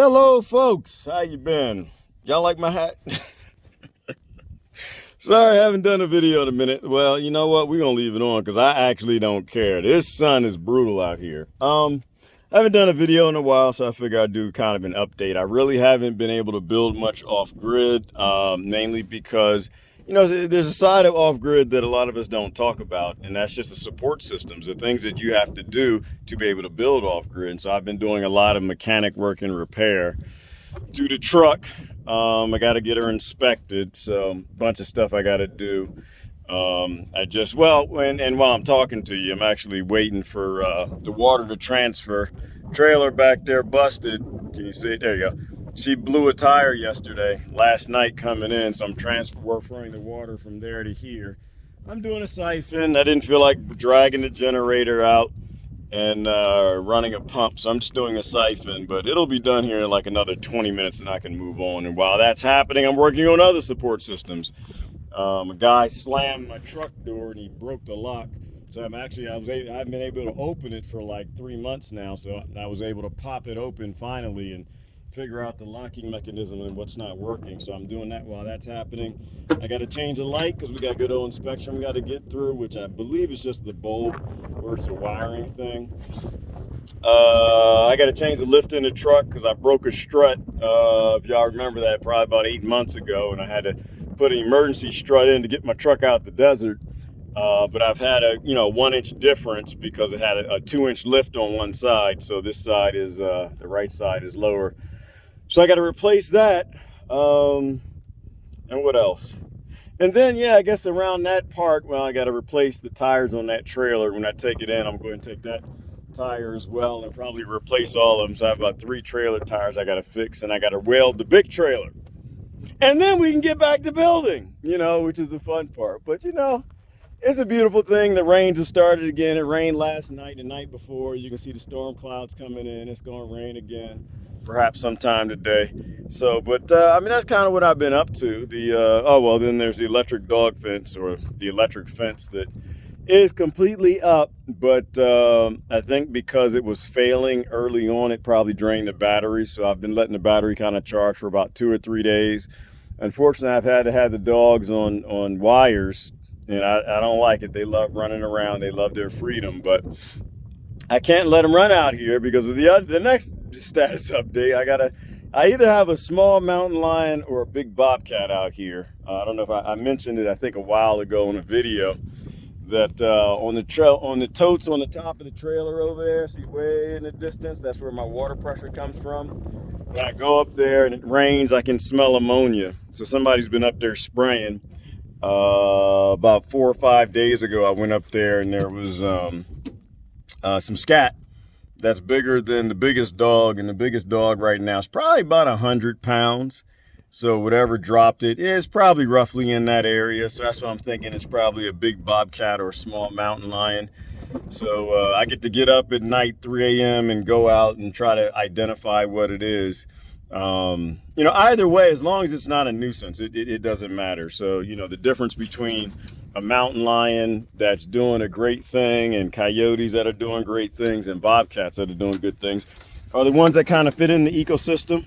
Hello folks, how you been? Y'all like my hat? Sorry, I haven't done a video in a minute. Well, you know what? We're gonna leave it on because I actually don't care. This sun is brutal out here. I haven't done a video in a while, so I figure I'd do kind of an update. I really haven't been able to build much off-grid, mainly because there's a side of off-grid that a lot of us don't talk about, and that's just the support systems, the things that you have to do to be able to build off-grid. And so I've been doing a lot of mechanic work and repair to the truck. I got to get her inspected, so a bunch of stuff I got to do. And while I'm talking to you, I'm actually waiting for the water to transfer. Trailer back there busted. Can you see it? There you go. She blew a tire last night coming in, so I'm transferring the water from there to here. I'm doing a siphon. I didn't feel like dragging the generator out and running a pump, so I'm just doing a siphon, but it'll be done here in like another 20 minutes and I can move on. And while that's happening, I'm working on other support systems. A guy slammed my truck door and he broke the lock. So I've been able to open it for like 3 months now. So I was able to pop it open finally and figure out the locking mechanism and what's not working. So I'm doing that while that's happening. I got to change the light because we got good old inspection we got to get through, which I believe is just the bulb or it's a wiring thing. I got to change the lift in the truck because I broke a strut. If y'all remember that, probably about 8 months ago, and I had to put an emergency strut in to get my truck out the desert. But I've had a 1 inch difference because it had a 2-inch lift on one side. So this side is the right side is lower. So I got to replace that. And what else? And then, I guess around that part, I got to replace the tires on that trailer. When I take it in, I'm going to take that tire as well and probably replace all of them. So I have about 3 trailer tires I got to fix, and I got to weld the big trailer. And then we can get back to building, which is the fun part. But, it's a beautiful thing. The rains have started again. It rained last night, the night before. You can see the storm clouds coming in. It's going to rain again, perhaps sometime today. So, but that's kind of what I've been up to. Then there's the electric dog fence, or the electric fence that is completely up. But I think because it was failing early on, it probably drained the battery. So I've been letting the battery kind of charge for about 2 or 3 days. Unfortunately, I've had to have the dogs on wires. And I don't like it. They love running around. They love their freedom. But I can't let them run out here because of the next status update. I either have a small mountain lion or a big bobcat out here. I don't know if I mentioned it, I think a while ago in a video, that on the totes on the top of the trailer over there, see way in the distance, that's where my water pressure comes from. When I go up there and it rains, I can smell ammonia. So somebody's been up there spraying. About 4 or 5 days ago, I went up there and there was some scat that's bigger than the biggest dog, and the biggest dog right now is probably about 100 pounds. So whatever dropped it is probably roughly in that area. So that's what I'm thinking. It's probably a big bobcat or a small mountain lion. So I get to get up at night, 3 a.m. and go out and try to identify what it is. Either way, as long as it's not a nuisance, it doesn't matter. So, the difference between a mountain lion that's doing a great thing and coyotes that are doing great things and bobcats that are doing good things are the ones that kind of fit in the ecosystem.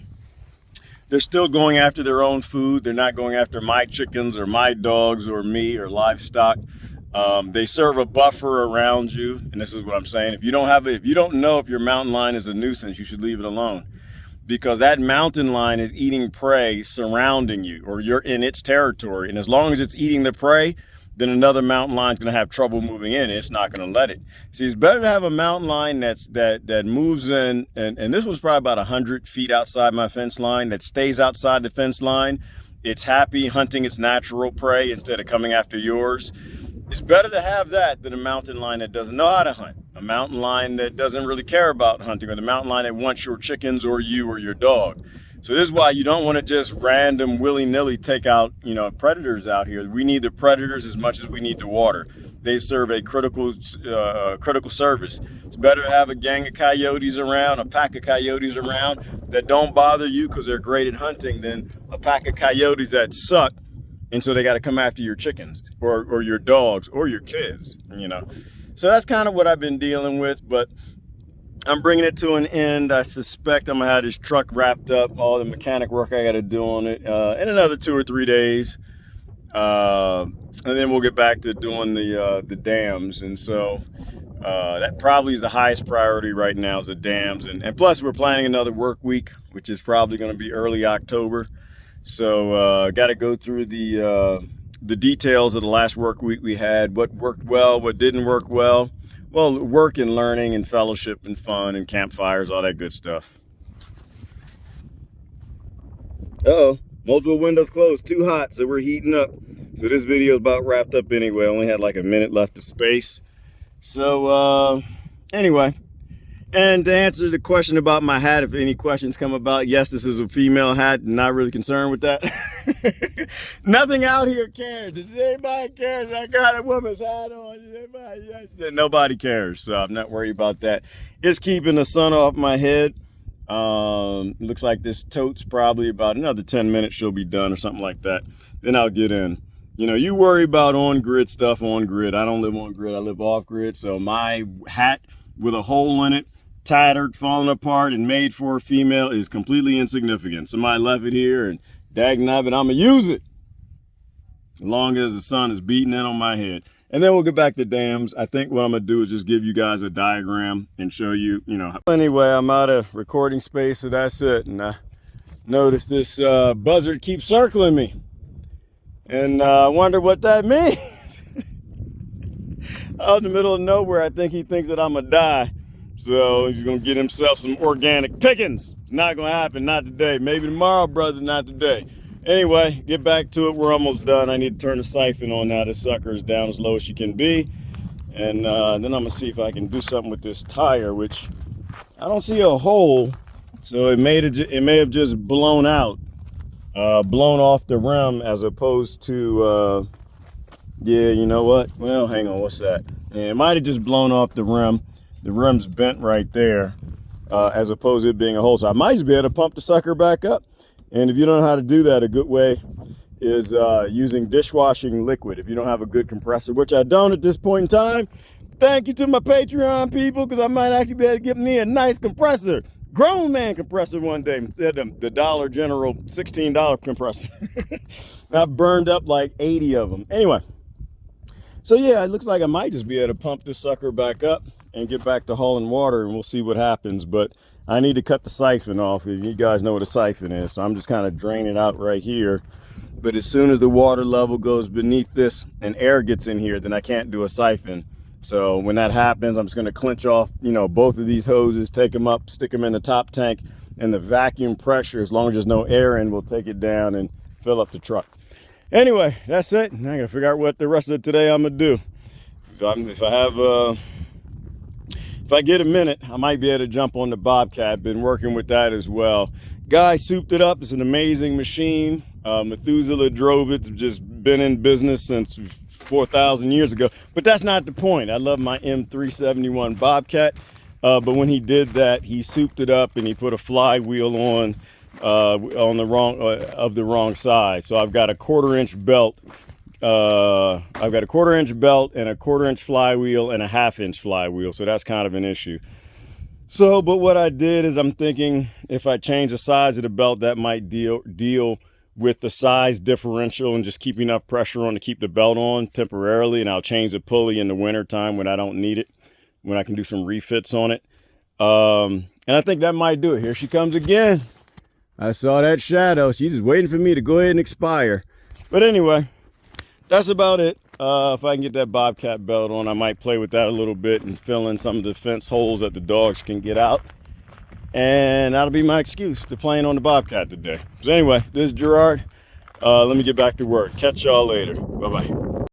They're still going after their own food. They're not going after my chickens or my dogs or me or livestock. They serve a buffer around you. And this is what I'm saying. If you don't know if your mountain lion is a nuisance, you should leave it alone. Because that mountain lion is eating prey surrounding you, or you're in its territory. And as long as it's eating the prey, then another mountain lion is going to have trouble moving in. And it's not going to let it. See, it's better to have a mountain lion that moves in. And this was probably about 100 feet outside my fence line, that stays outside the fence line. It's happy hunting its natural prey instead of coming after yours. It's better to have that than a mountain lion that doesn't know how to hunt. A mountain lion that doesn't really care about hunting, or the mountain lion that wants your chickens or you or your dog. So this is why you don't want to just random willy-nilly take out, predators out here. We need the predators as much as we need the water. They serve a critical service. It's better to have a gang of coyotes around, a pack of coyotes around that don't bother you because they're great at hunting, than a pack of coyotes that suck. And so they got to come after your chickens or your dogs or your kids, So that's kind of what I've been dealing with. But I'm bringing it to an end. I suspect I'm gonna have this truck wrapped up, all the mechanic work I gotta do on it, in another 2 or 3 days. And then we'll get back to doing the dams. And so that probably is the highest priority right now, is the dams. And plus we're planning another work week, which is probably going to be early October. So got to go through the details of the last work week we had, what worked well, what didn't work well. Well, work and learning and fellowship and fun and campfires, all that good stuff. Uh-oh, multiple windows closed, too hot, so we're heating up. So this video is about wrapped up anyway. Only had like a minute left of space. So anyway, and to answer the question about my hat, if any questions come about, yes, this is a female hat. Not really concerned with that. Nothing out here cares. Does anybody care that I got a woman's hat on? Nobody cares, so I'm not worried about that. It's keeping the sun off my head. Looks like this tote's probably about another 10 minutes she'll be done or something like that. Then I'll get in. You know, you worry about on-grid stuff on-grid. I don't live on-grid, I live off-grid. So my hat with a hole in it, tattered, falling apart, and made for a female is completely insignificant. Somebody left it here, and dagnabbit, I'm gonna use it as long as the sun is beating in on my head. And then we'll get back to dams. I think what I'm gonna do is just give you guys a diagram and show you, Anyway, I'm out of recording space, so that's it. And I noticed this buzzard keeps circling me. And I wonder what that means. Out in the middle of nowhere, I think he thinks that I'm gonna die. So he's gonna get himself some organic pickings. It's not gonna happen, not today. Maybe tomorrow, brother, not today. Anyway, get back to it. We're almost done. I need to turn the siphon on now. This sucker is down as low as she can be. And then I'm gonna see if I can do something with this tire, which I don't see a hole. So it may have just blown out. Blown off the rim, as opposed to yeah, you know what, well, hang on, what's that? Yeah, it might have just blown off the rim. The rim's bent right there, as opposed to it being a hole. So I might just be able to pump the sucker back up. And if you don't know how to do that, a good way is using dishwashing liquid. If you don't have a good compressor, which I don't at this point in time, thank you to my Patreon people, because I might actually be able to get me a nice compressor. Grown man compressor one day, the Dollar General $16 compressor. I've burned up like 80 of them. Anyway, so yeah, it looks like I might just be able to pump this sucker back up and get back to hauling water, and we'll see what happens. But I need to cut the siphon off. If you guys know what a siphon is, so I'm just kind of draining it out right here. But as soon as the water level goes beneath this and air gets in here, then I can't do a siphon. So when that happens, I'm just going to clinch off, both of these hoses, take them up, stick them in the top tank, and the vacuum pressure, as long as there's no air in, will take it down and fill up the truck. Anyway, that's it. Now I got to figure out what the rest of today I'm going to do. If I get a minute, I might be able to jump on the Bobcat. Been working with that as well. Guy souped it up. It's an amazing machine. Methuselah drove it. Just been in business since 4,000 years ago, but that's not the point. I love my M371 Bobcat, but when he did that, he souped it up and he put a flywheel on the wrong side. So I've got a 1/4-inch belt. I've got a 1/4-inch belt and a 1/4-inch flywheel and a 1/2-inch flywheel. So that's kind of an issue. So, but what I did is I'm thinking if I change the size of the belt, that might deal with the size differential and just keep enough pressure on to keep the belt on temporarily. And I'll change the pulley in the winter time when I don't need it, when I can do some refits on it. And I think that might do it. Here she comes again. I saw that shadow. She's just waiting for me to go ahead and expire. But anyway, that's about it. If I can get that Bobcat belt on, I might play with that a little bit and fill in some of the fence holes that the dogs can get out. And that'll be my excuse to playing on the Bobcat today. So anyway, this is Gerard. Let me get back to work. Catch y'all later. Bye-bye.